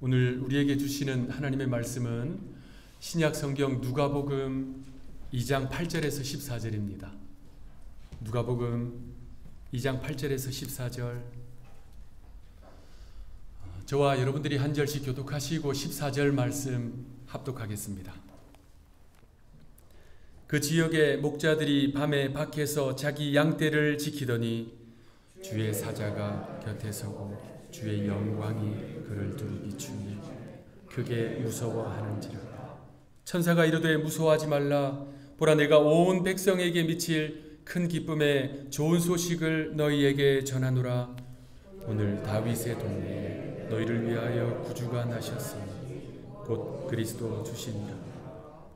오늘 우리에게 주시는 하나님의 말씀은 신약 성경 누가복음 2장 8절에서 14절입니다. 누가복음 2장 8절에서 14절. 저와 여러분들이 한 절씩 교독하시고 14절 말씀 합독하겠습니다. 그 지역의 목자들이 밤에 밖에서 자기 양떼를 지키더니 주의 사자가 곁에 서고 주의 영광이 그를 두루 비추니 크게 무서워하는지라. 천사가 이르되 무서워하지 말라. 보라, 내가 온 백성에게 미칠 큰 기쁨의 좋은 소식을 너희에게 전하노라. 오늘 다윗의 동네에 너희를 위하여 구주가 나셨으니 곧 그리스도 주시니라.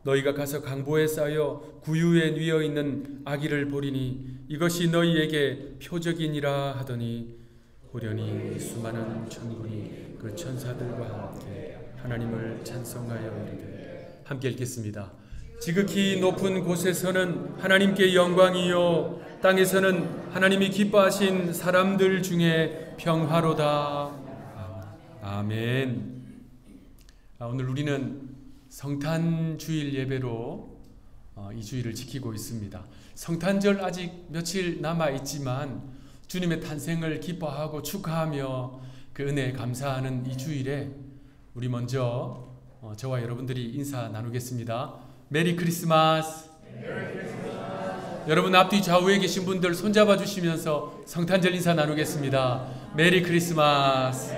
너희가 가서 강보에 쌓여 구유에 뉘어 있는 아기를 보리니 이것이 너희에게 표적이니라 하더니 호련히 수많은 천군이 그 천사들과 함께 하나님을 찬송하여 이르되. 함께 읽겠습니다. 지극히 높은 곳에서는 하나님께 영광이요 땅에서는 하나님이 기뻐하신 사람들 중에 평화로다. 아멘. 오늘 우리는 성탄주일 예배로 이 주일을 지키고 있습니다. 성탄절 아직 며칠 남아 있지만 주님의 탄생을 기뻐하고 축하하며 그 은혜에 감사하는 이 주일에 우리 먼저 저와 여러분들이 인사 나누겠습니다. 메리 크리스마스. 여러분 앞뒤 좌우에 계신 분들 손잡아 주시면서 성탄절 인사 나누겠습니다. 메리 크리스마스.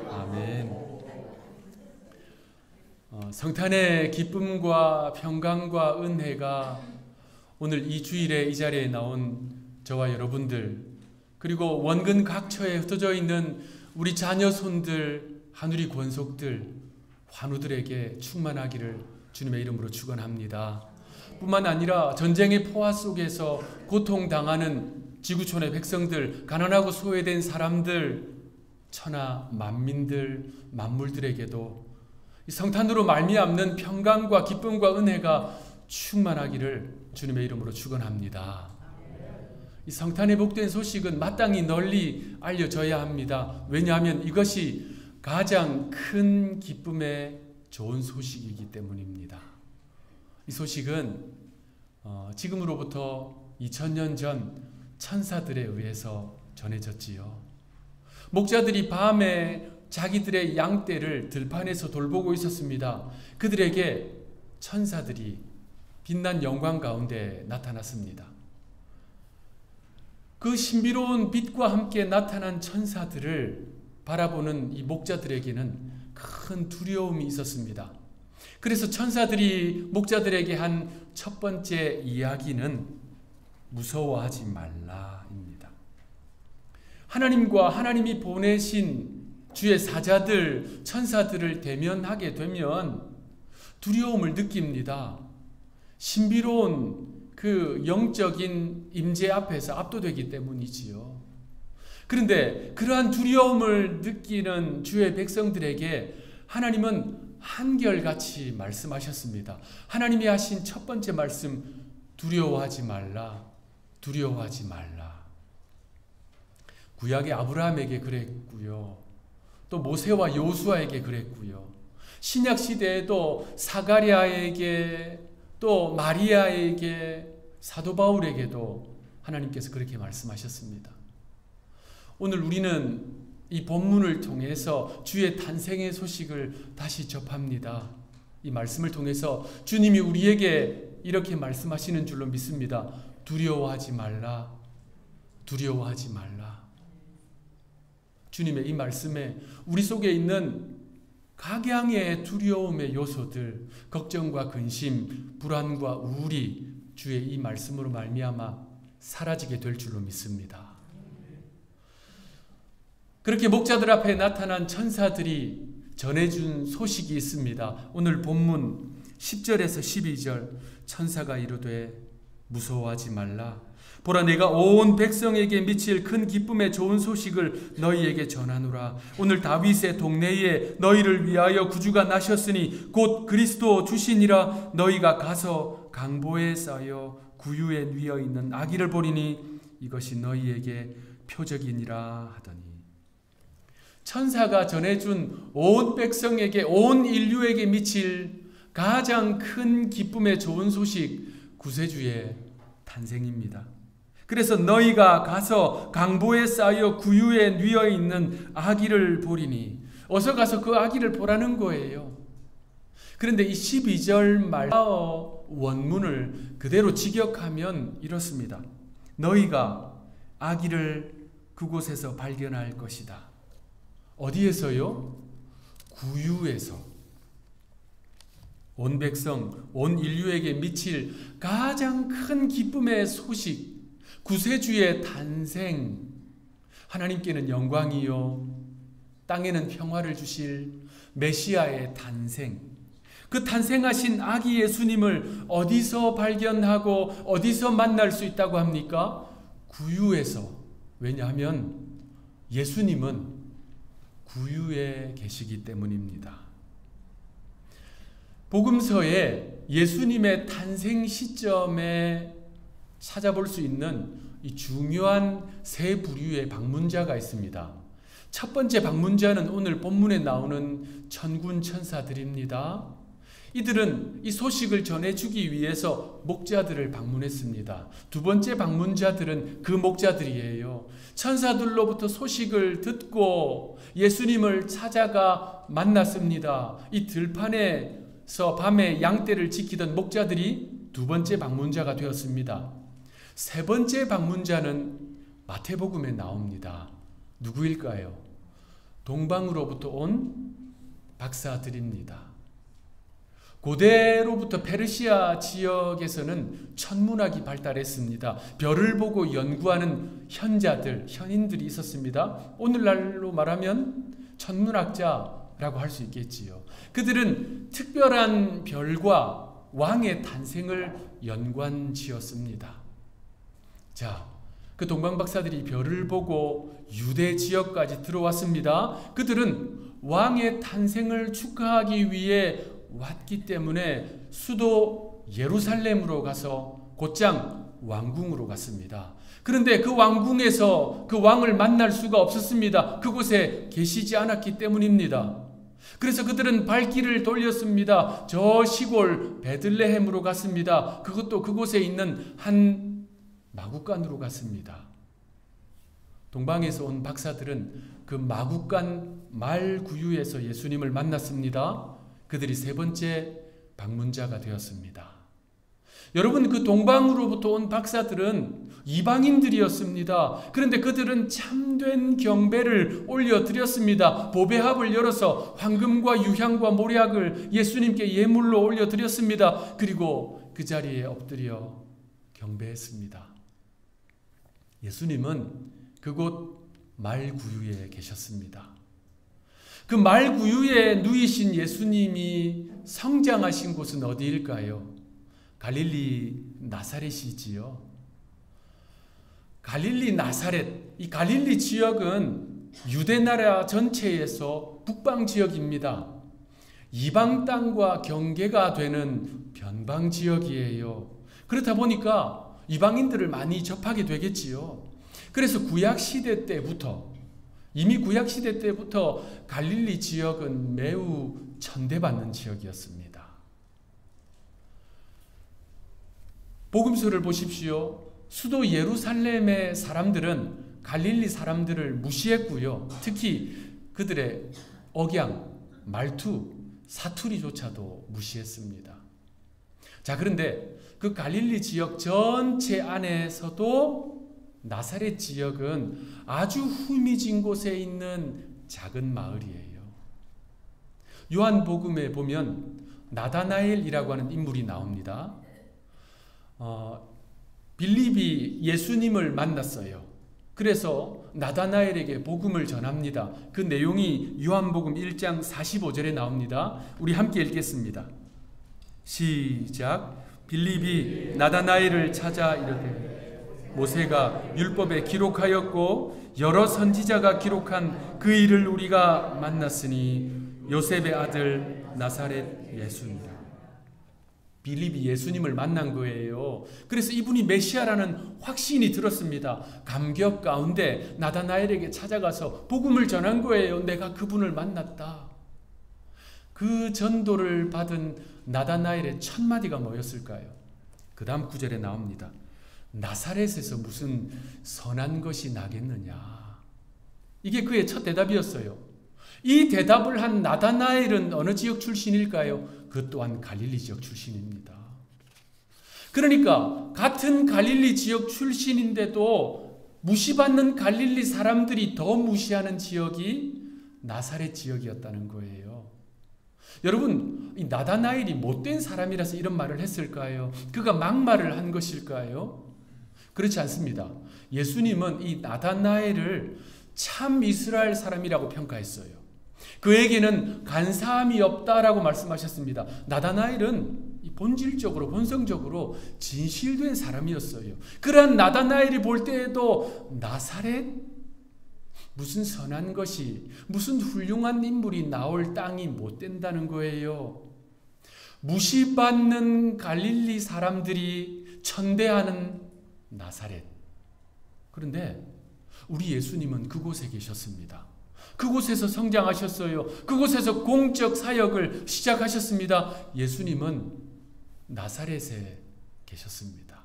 아멘. 성탄의 기쁨과 평강과 은혜가 오늘 이 주일에 이 자리에 나온 저와 여러분들, 그리고 원근 각처에 흩어져 있는 우리 자녀손들, 하누리 권속들, 환우들에게 충만하기를 주님의 이름으로 축원합니다. 뿐만 아니라 전쟁의 포화 속에서 고통당하는 지구촌의 백성들, 가난하고 소외된 사람들, 천하 만민들, 만물들에게도 성탄으로 말미암는 평강과 기쁨과 은혜가 충만하기를 주님의 이름으로 축원합니다. 이 성탄의 복된 소식은 마땅히 널리 알려져야 합니다. 왜냐하면 이것이 가장 큰 기쁨의 좋은 소식이기 때문입니다. 이 소식은 지금으로부터 2000년 전 천사들에 의해서 전해졌지요. 목자들이 밤에 자기들의 양떼를 들판에서 돌보고 있었습니다. 그들에게 천사들이 빛난 영광 가운데 나타났습니다. 그 신비로운 빛과 함께 나타난 천사들을 바라보는 이 목자들에게는 큰 두려움이 있었습니다. 그래서 천사들이 목자들에게 한 첫 번째 이야기는 무서워하지 말라입니다. 하나님과 하나님이 보내신 주의 사자들, 천사들을 대면하게 되면 두려움을 느낍니다. 신비로운 그 영적인 임재 앞에서 압도되기 때문이지요. 그런데 그러한 두려움을 느끼는 주의 백성들에게 하나님은 한결같이 말씀하셨습니다. 하나님이 하신 첫 번째 말씀, 두려워하지 말라, 두려워하지 말라. 구약의 아브라함에게 그랬고요. 또 모세와 여호수아에게 그랬고요. 신약 시대에도 사가랴에게, 또 마리아에게, 사도 바울에게도 하나님께서 그렇게 말씀하셨습니다. 오늘 우리는 이 본문을 통해서 주의 탄생의 소식을 다시 접합니다. 이 말씀을 통해서 주님이 우리에게 이렇게 말씀하시는 줄로 믿습니다. 두려워하지 말라, 두려워하지 말라. 주님의 이 말씀에 우리 속에 있는 각양의 두려움의 요소들, 걱정과 근심, 불안과 우울이 주의 이 말씀으로 말미암아 사라지게 될 줄로 믿습니다. 그렇게 목자들 앞에 나타난 천사들이 전해준 소식이 있습니다. 오늘 본문 10절에서 12절. 천사가 이르되 무서워하지 말라. 보라, 내가 온 백성에게 미칠 큰 기쁨의 좋은 소식을 너희에게 전하노라. 오늘 다윗의 동네에 너희를 위하여 구주가 나셨으니 곧 그리스도 주시니라. 너희가 가서 강보에 쌓여 구유에 뉘어 있는 아기를 보리니 이것이 너희에게 표적이니라 하더니. 천사가 전해준 온 백성에게, 온 인류에게 미칠 가장 큰 기쁨의 좋은 소식, 구세주의 탄생입니다. 그래서 너희가 가서 강보에 쌓여 구유에 뉘어 있는 아기를 보리니, 어서 가서 그 아기를 보라는 거예요. 그런데 이 12절 말라어 원문을 그대로 직역하면 이렇습니다. 너희가 아기를 그곳에서 발견할 것이다. 어디에서요? 구유에서. 온 백성, 온 인류에게 미칠 가장 큰 기쁨의 소식, 구세주의 탄생. 하나님께는 영광이요, 땅에는 평화를 주실 메시아의 탄생. 그 탄생하신 아기 예수님을 어디서 발견하고 어디서 만날 수 있다고 합니까? 구유에서. 왜냐하면 예수님은 구유에 계시기 때문입니다. 복음서에 예수님의 탄생 시점에 찾아볼 수 있는 이 중요한 세 부류의 방문자가 있습니다. 첫 번째 방문자는 오늘 본문에 나오는 천군 천사들입니다. 이들은 이 소식을 전해주기 위해서 목자들을 방문했습니다. 두 번째 방문자들은 그 목자들이에요. 천사들로부터 소식을 듣고 예수님을 찾아가 만났습니다. 이 들판에서 밤에 양떼를 지키던 목자들이 두 번째 방문자가 되었습니다. 세 번째 방문자는 마태복음에 나옵니다. 누구일까요? 동방으로부터 온 박사들입니다. 고대로부터 페르시아 지역에서는 천문학이 발달했습니다. 별을 보고 연구하는 현인들이 있었습니다. 오늘날로 말하면 천문학자라고 할 수 있겠지요. 그들은 특별한 별과 왕의 탄생을 연관지었습니다. 자, 그 동방박사들이 별을 보고 유대 지역까지 들어왔습니다. 그들은 왕의 탄생을 축하하기 위해 왔기 때문에 수도 예루살렘으로 가서 곧장 왕궁으로 갔습니다. 그런데 그 왕궁에서 그 왕을 만날 수가 없었습니다. 그곳에 계시지 않았기 때문입니다. 그래서 그들은 발길을 돌렸습니다. 저 시골 베들레헴으로 갔습니다. 그것도 그곳에 있는 한 마구간으로 갔습니다. 동방에서 온 박사들은 그 마구간 말구유에서 예수님을 만났습니다. 그들이 세 번째 방문자가 되었습니다. 여러분, 그 동방으로부터 온 박사들은 이방인들이었습니다. 그런데 그들은 참된 경배를 올려드렸습니다. 보배합을 열어서 황금과 유향과 모략을 예수님께 예물로 올려드렸습니다. 그리고 그 자리에 엎드려 경배했습니다. 예수님은 그곳 말구유에 계셨습니다. 그 말구유에 누이신 예수님이 성장하신 곳은 어디일까요? 갈릴리 나사렛이지요. 갈릴리 나사렛, 이 갈릴리 지역은 유대나라 전체에서 북방 지역입니다. 이방 땅과 경계가 되는 변방 지역이에요. 그렇다 보니까 이방인들을 많이 접하게 되겠지요. 그래서 이미 구약시대 때부터 갈릴리 지역은 매우 천대받는 지역이었습니다. 복음서를 보십시오. 수도 예루살렘의 사람들은 갈릴리 사람들을 무시했고요. 특히 그들의 억양, 말투, 사투리조차도 무시했습니다. 자, 그런데 그 갈릴리 지역 전체 안에서도 나사렛 지역은 아주 후미진 곳에 있는 작은 마을이에요. 요한복음에 보면 나다나엘이라고 하는 인물이 나옵니다. 빌립이 예수님을 만났어요. 그래서 나다나엘에게 복음을 전합니다. 그 내용이 요한복음 1장 45절에 나옵니다. 우리 함께 읽겠습니다. 시작. 빌립이 나다나엘을 찾아 이르되 모세가 율법에 기록하였고 여러 선지자가 기록한 그 일을 우리가 만났으니 요셉의 아들 나사렛 예수니라. 빌립이 예수님을 만난 거예요. 그래서 이분이 메시아라는 확신이 들었습니다. 감격 가운데 나다나엘에게 찾아가서 복음을 전한 거예요. 내가 그분을 만났다. 그 전도를 받은 나다나엘의 첫 마디가 뭐였을까요? 그 다음 구절에 나옵니다. 나사렛에서 무슨 선한 것이 나겠느냐. 이게 그의 첫 대답이었어요. 이 대답을 한 나다나엘은 어느 지역 출신일까요? 그 또한 갈릴리 지역 출신입니다. 그러니까 같은 갈릴리 지역 출신인데도 무시받는 갈릴리 사람들이 더 무시하는 지역이 나사렛 지역이었다는 거예요. 여러분, 이 나다나엘이 못된 사람이라서 이런 말을 했을까요? 그가 막말을 한 것일까요? 그렇지 않습니다. 예수님은 이 나다나엘을 참 이스라엘 사람이라고 평가했어요. 그에게는 간사함이 없다라고 말씀하셨습니다. 나다나엘은 본질적으로 본성적으로 진실된 사람이었어요. 그러한 나다나엘이 볼 때에도 나사렛 무슨 선한 것이 무슨 훌륭한 인물이 나올 땅이 못 된다는 거예요. 무시받는 갈릴리 사람들이 천대하는 나사렛. 그런데 우리 예수님은 그곳에 계셨습니다. 그곳에서 성장하셨어요. 그곳에서 공적 사역을 시작하셨습니다. 예수님은 나사렛에 계셨습니다.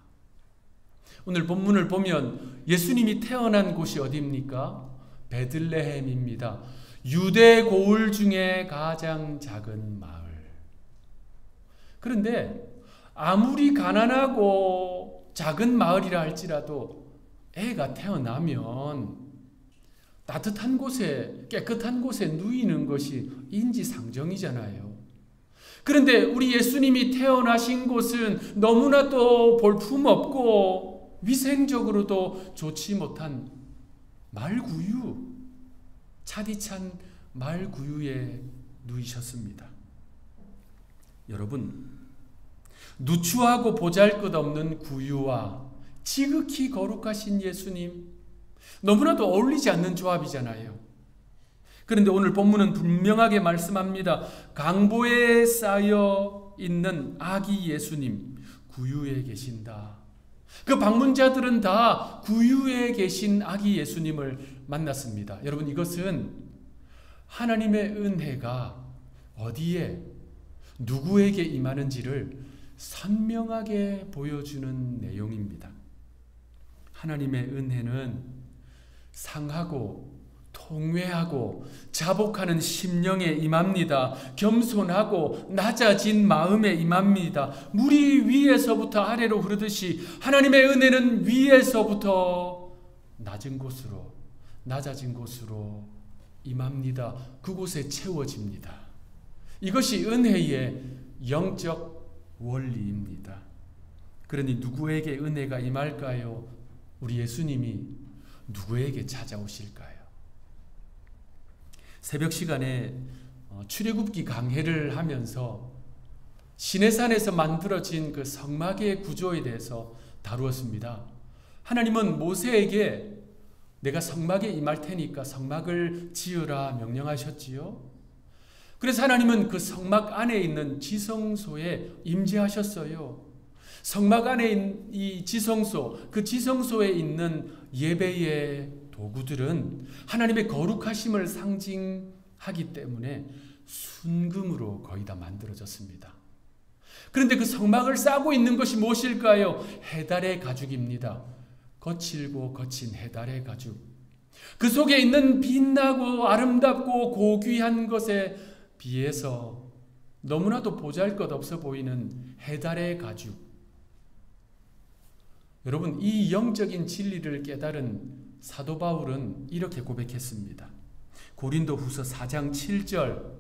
오늘 본문을 보면 예수님이 태어난 곳이 어디입니까? 베들레헴입니다. 유대 고을 중에 가장 작은 마을. 그런데 아무리 가난하고 작은 마을이라 할지라도 애가 태어나면 따뜻한 곳에, 깨끗한 곳에 누이는 것이 인지상정이잖아요. 그런데 우리 예수님이 태어나신 곳은 너무나도 볼품없고 위생적으로도 좋지 못한 말구유, 차디찬 말구유에 누이셨습니다. 여러분, 누추하고 보잘것없는 구유와 지극히 거룩하신 예수님, 너무나도 어울리지 않는 조합이잖아요. 그런데 오늘 본문은 분명하게 말씀합니다. 강보에 쌓여 있는 아기 예수님, 구유에 계신다. 그 방문자들은 다 구유에 계신 아기 예수님을 만났습니다. 여러분, 이것은 하나님의 은혜가 어디에 누구에게 임하는지를 선명하게 보여주는 내용입니다. 하나님의 은혜는 상하고 통회하고 자복하는 심령에 임합니다. 겸손하고 낮아진 마음에 임합니다. 물이 위에서부터 아래로 흐르듯이 하나님의 은혜는 위에서부터 낮은 곳으로, 낮아진 곳으로 임합니다. 그곳에 채워집니다. 이것이 은혜의 영적 원리입니다. 그러니 누구에게 은혜가 임할까요? 우리 예수님이 누구에게 찾아오실까요? 새벽 시간에 출애굽기 강해를 하면서 시내산에서 만들어진 그 성막의 구조에 대해서 다루었습니다. 하나님은 모세에게 내가 성막에 임할 테니까 성막을 지으라 명령하셨지요. 그래서 하나님은 그 성막 안에 있는 지성소에 임재하셨어요. 성막 안에 있는 이 지성소, 그 지성소에 있는 예배의 도구들은 하나님의 거룩하심을 상징하기 때문에 순금으로 거의 다 만들어졌습니다. 그런데 그 성막을 싸고 있는 것이 무엇일까요? 해달의 가죽입니다. 거칠고 거친 해달의 가죽. 그 속에 있는 빛나고 아름답고 고귀한 것에 비해서 너무나도 보잘것없어 보이는 해달의 가죽. 여러분, 이 영적인 진리를 깨달은 사도 바울은 이렇게 고백했습니다. 고린도후서 4장 7절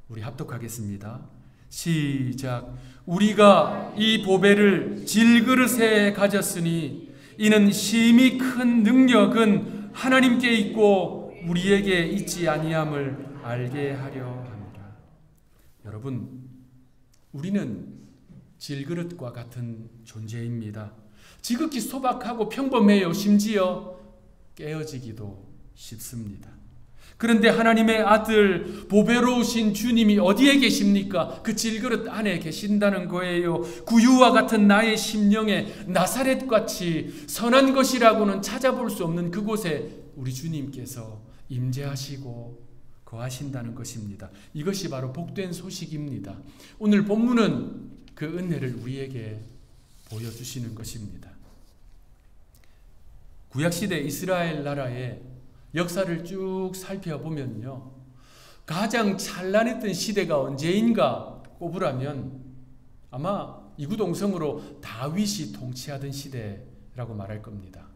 우리 합독하겠습니다. 시작. 우리가 이 보배를 질그릇에 가졌으니 이는 심히 큰 능력은 하나님께 있고 우리에게 있지 아니함을 알게 하려 합니다. 여러분, 우리는 질그릇과 같은 존재입니다. 지극히 소박하고 평범해요. 심지어 깨어지기도 쉽습니다. 그런데 하나님의 아들 보배로우신 주님이 어디에 계십니까? 그 질그릇 안에 계신다는 거예요. 구유와 같은 나의 심령에 나사렛같이 선한 것이라고는 찾아볼 수 없는 그곳에 우리 주님께서 임재하시고 거하신다는 것입니다. 이것이 바로 복된 소식입니다. 오늘 본문은 그 은혜를 우리에게 보여주시는 것입니다. 구약시대 이스라엘 나라의 역사를 쭉 살펴보면요, 가장 찬란했던 시대가 언제인가 꼽으라면 아마 이구동성으로 다윗이 통치하던 시대라고 말할 겁니다.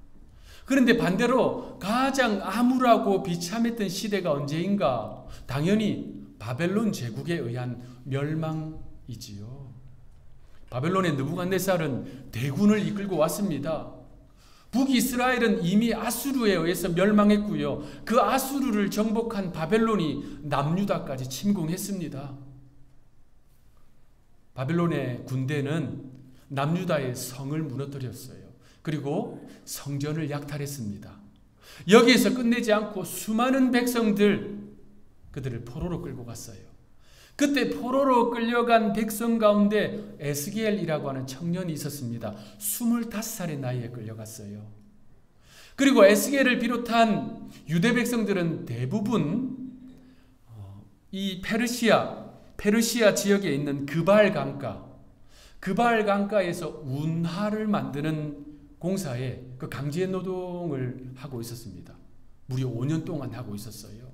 그런데 반대로 가장 암울하고 비참했던 시대가 언제인가? 당연히 바벨론 제국에 의한 멸망이지요. 바벨론의 느부갓네살은 대군을 이끌고 왔습니다. 북이스라엘은 이미 아수르에 의해서 멸망했고요. 그 아수르를 정복한 바벨론이 남유다까지 침공했습니다. 바벨론의 군대는 남유다의 성을 무너뜨렸어요. 그리고 성전을 약탈했습니다. 여기에서 끝내지 않고 수많은 백성들, 그들을 포로로 끌고 갔어요. 그때 포로로 끌려간 백성 가운데 에스겔이라고 하는 청년이 있었습니다. 25살의 나이에 끌려갔어요. 그리고 에스겔을 비롯한 유대 백성들은 대부분 이 페르시아 지역에 있는 그발 강가에서 운하를 만드는 공사에 그 강제 노동을 하고 있었습니다. 무려 5년 동안 하고 있었어요.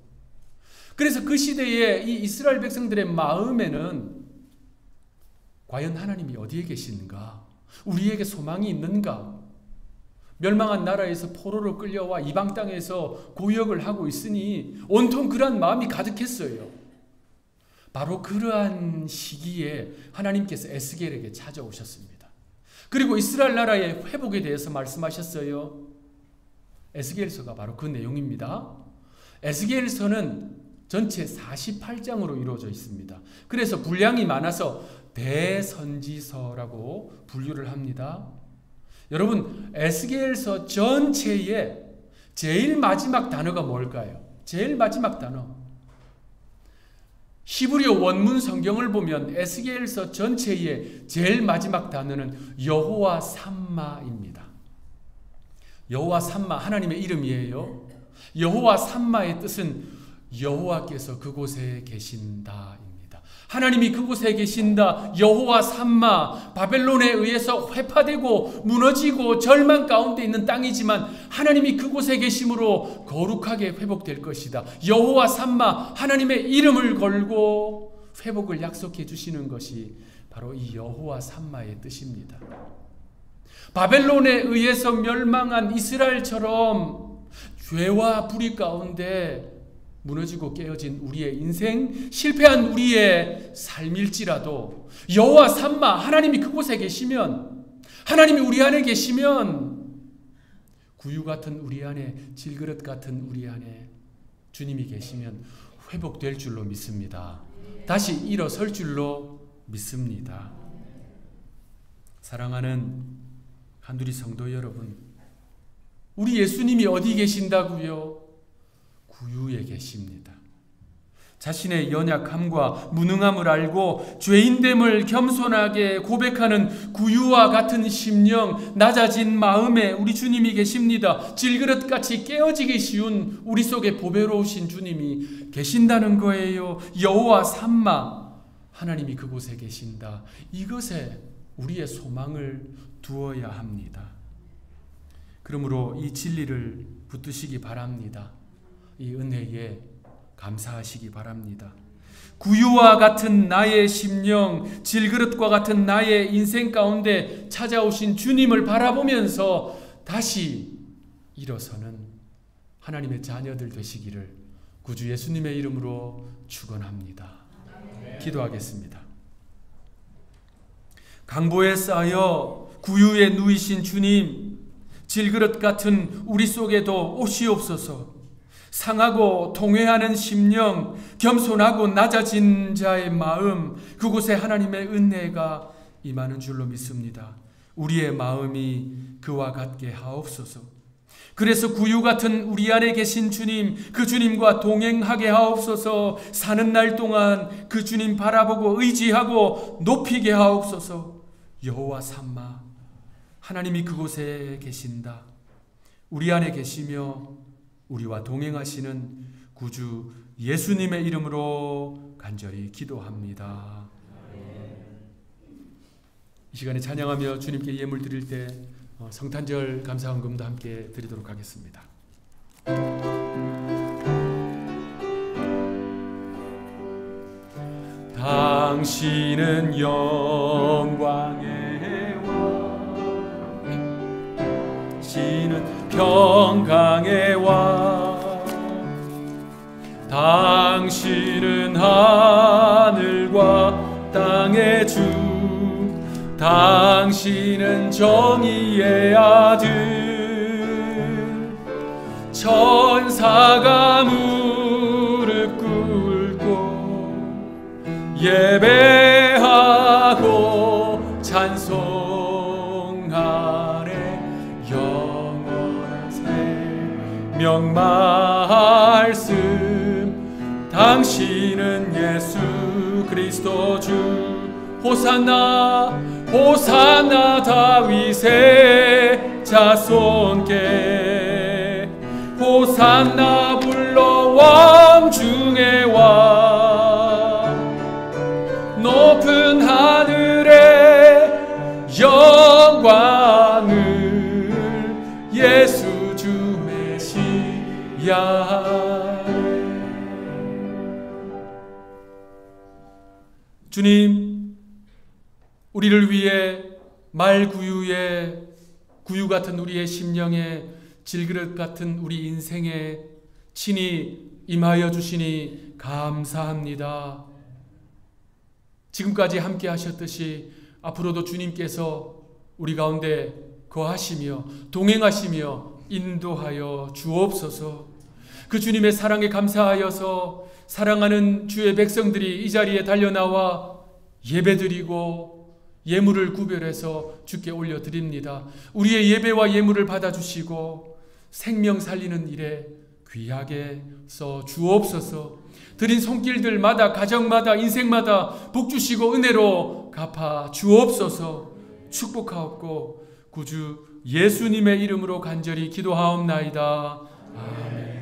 그래서 그 시대에 이 이스라엘 백성들의 마음에는 과연 하나님이 어디에 계신가? 우리에게 소망이 있는가? 멸망한 나라에서 포로로 끌려와 이방 땅에서 고역을 하고 있으니 온통 그러한 마음이 가득했어요. 바로 그러한 시기에 하나님께서 에스겔에게 찾아오셨습니다. 그리고 이스라엘 나라의 회복에 대해서 말씀하셨어요. 에스겔서가 바로 그 내용입니다. 에스겔서는 전체 48장으로 이루어져 있습니다. 그래서 분량이 많아서 대선지서라고 분류를 합니다. 여러분, 에스겔서 전체에 제일 마지막 단어가 뭘까요? 제일 마지막 단어. 히브리어 원문 성경을 보면 에스겔서 전체의 제일 마지막 단어는 여호와 삼마입니다. 여호와 삼마, 하나님의 이름이에요. 여호와 삼마의 뜻은 여호와께서 그곳에 계신다입니다. 하나님이 그곳에 계신다. 여호와 삼마, 바벨론에 의해서 회파되고 무너지고 절망 가운데 있는 땅이지만 하나님이 그곳에 계심으로 거룩하게 회복될 것이다. 여호와 삼마, 하나님의 이름을 걸고 회복을 약속해 주시는 것이 바로 이 여호와 삼마의 뜻입니다. 바벨론에 의해서 멸망한 이스라엘처럼 죄와 불의 가운데 무너지고 깨어진 우리의 인생, 실패한 우리의 삶일지라도 여호와 삼마, 하나님이 그곳에 계시면, 하나님이 우리 안에 계시면, 구유 같은 우리 안에, 질그릇 같은 우리 안에 주님이 계시면 회복될 줄로 믿습니다. 다시 일어설 줄로 믿습니다. 사랑하는 한두리 성도 여러분, 우리 예수님이 어디 계신다고요? 구유에 계십니다. 자신의 연약함과 무능함을 알고 죄인됨을 겸손하게 고백하는 구유와 같은 심령, 낮아진 마음에 우리 주님이 계십니다. 질그릇같이 깨어지기 쉬운 우리 속에 보배로우신 주님이 계신다는 거예요. 여호와 삼마, 하나님이 그곳에 계신다. 이것에 우리의 소망을 두어야 합니다. 그러므로 이 진리를 붙드시기 바랍니다. 이 은혜에 감사하시기 바랍니다. 구유와 같은 나의 심령, 질그릇과 같은 나의 인생 가운데 찾아오신 주님을 바라보면서 다시 일어서는 하나님의 자녀들 되시기를 구주 예수님의 이름으로 축원합니다. 기도하겠습니다. 강보에 쌓여 구유에 누이신 주님, 질그릇 같은 우리 속에도 오시옵소서. 상하고 통회하는 심령, 겸손하고 낮아진 자의 마음, 그곳에 하나님의 은혜가 임하는 줄로 믿습니다. 우리의 마음이 그와 같게 하옵소서. 그래서 구유 같은 우리 안에 계신 주님, 그 주님과 동행하게 하옵소서. 사는 날 동안 그 주님 바라보고 의지하고 높이게 하옵소서. 여호와 삼마, 하나님이 그곳에 계신다. 우리 안에 계시며 우리와 동행하시는 구주 예수님의 이름으로 간절히 기도합니다. 이 시간에 찬양하며 주님께 예물 드릴 때 성탄절 감사헌금도 함께 드리도록 하겠습니다. 당신은 영광의 왕, 당신은 평강의 왕, 당신은 하늘과 땅의 주, 당신은 정의의 아들. 천사가 무릎 꿇고 예배하고 찬송하네. 영원한 생명 말씀, 당신은 예수 그리스도 주. 호산나 호산나 다윗의 자손께, 호산나 불러 왕 중의 왕. 높은 하늘의 영광을 예수 주 메시아. 주님, 우리를 위해 말구유에 구유 같은 우리의 심령에 질그릇 같은 우리 인생에 친히 임하여 주시니 감사합니다. 지금까지 함께 하셨듯이 앞으로도 주님께서 우리 가운데 거하시며 동행하시며 인도하여 주옵소서. 그 주님의 사랑에 감사하여서 사랑하는 주의 백성들이 이 자리에 달려나와 예배드리고 예물을 구별해서 주께 올려드립니다. 우리의 예배와 예물을 받아주시고 생명 살리는 일에 귀하게 써 주옵소서. 드린 손길들마다 가정마다 인생마다 복 주시고 은혜로 갚아 주옵소서. 축복하옵고 구주 예수님의 이름으로 간절히 기도하옵나이다. 아멘.